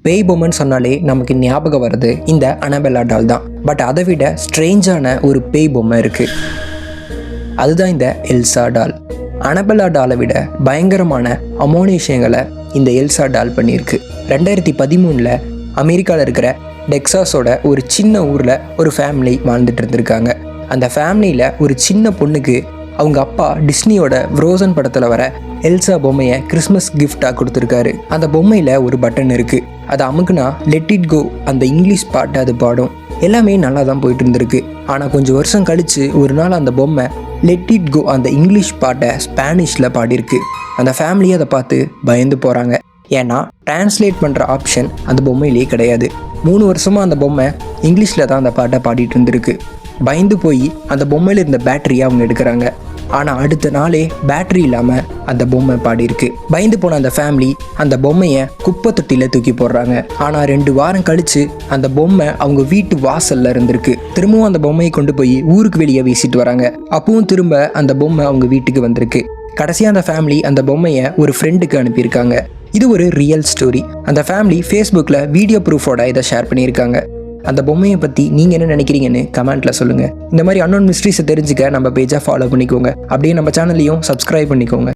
பேய் பொம்மைன்னு சொன்னாலே நமக்கு ஞாபகம் வருது இந்த அனபெல்லா டால் தான். பட் அதை விட ஸ்ட்ரேஞ்சான ஒரு பேய் பொம்மை இருக்குது. அதுதான் இந்த எல்சா டால். அனபெல்லா டாலை விட பயங்கரமான அமோனிஷயங்களை இந்த எல்சா டால் பண்ணியிருக்கு. 2013 அமெரிக்காவில் இருக்கிற டெக்சாஸோட ஒரு சின்ன ஊரில் ஒரு ஃபேமிலி வாழ்ந்துட்டு இருந்திருக்காங்க. அந்த ஃபேமிலியில் ஒரு சின்ன பொண்ணுக்கு அவங்க அப்பா டிஸ்னியோட ஃப்ரோசன் படத்தில் வர எல்சா பொம்மையை கிறிஸ்மஸ் கிஃப்டாக கொடுத்துருக்காரு. அந்த பொம்மையில் ஒரு பட்டன் இருக்குது. அதை அமுக்குனா லெட் இட் கோ அந்த இங்கிலீஷ் பாட்டை அது பாடும். எல்லாமே நல்லா தான் போயிட்டு இருந்திருக்கு. ஆனால் கொஞ்சம் வருஷம் கழித்து ஒரு நாள் அந்த பொம்மை லெட் இட் கோ அந்த இங்கிலீஷ் பாட்டை ஸ்பானிஷில் பாடியிருக்கு. அந்த ஃபேமிலியை அதை பார்த்து பயந்து போகிறாங்க. ஏன்னா டிரான்ஸ்லேட் பண்ணுற ஆப்ஷன் அந்த பொம்மையிலே கிடையாது. 3 வருஷமாக அந்த பொம்மை இங்கிலீஷில் தான் அந்த பாட்டை பாடிட்டு இருந்திருக்கு. பயந்து போய் அந்த பொம்மையில் இருந்த பேட்டரியை அவங்க எடுக்கிறாங்க. ஆனால் அடுத்த நாளே பேட்டரி இல்லாமல் அந்த பொம்மை பாடியிருக்கு. பயந்து போன அந்த ஃபேமிலி அந்த பொம்மையை குப்பை தொட்டியில் தூக்கி போடுறாங்க. ஆனால் 2 வாரம் கழித்து அந்த பொம்மை அவங்க வீட்டு வாசலில் இருந்திருக்கு. திரும்பவும் அந்த பொம்மையை கொண்டு போய் ஊருக்கு வெளியே வீசிட்டு வராங்க. அப்பவும் திரும்ப அந்த பொம்மை அவங்க வீட்டுக்கு வந்திருக்கு. கடைசியாக அந்த ஃபேமிலி அந்த பொம்மையை ஒரு ஃப்ரெண்டுக்கு அனுப்பியிருக்காங்க. இது ஒரு ரியல் ஸ்டோரி. அந்த ஃபேமிலி ஃபேஸ்புக்கில் வீடியோ ப்ரூஃபோட இதை ஷேர் பண்ணியிருக்காங்க. அந்த பொம்மையை பற்றி நீங்கள் என்ன நினைக்கிறீங்கன்னு கமெண்ட்டில் சொல்லுங்கள். இந்த மாதிரி அன்னோன் மிஸ்ட்ரீஸை தெரிஞ்சுக்க நம்ம பேஜை ஃபாலோ பண்ணிக்கோங்க. அப்படியே நம்ம சேனல்லையும் சப்ஸ்கிரைப் பண்ணிக்கோங்க.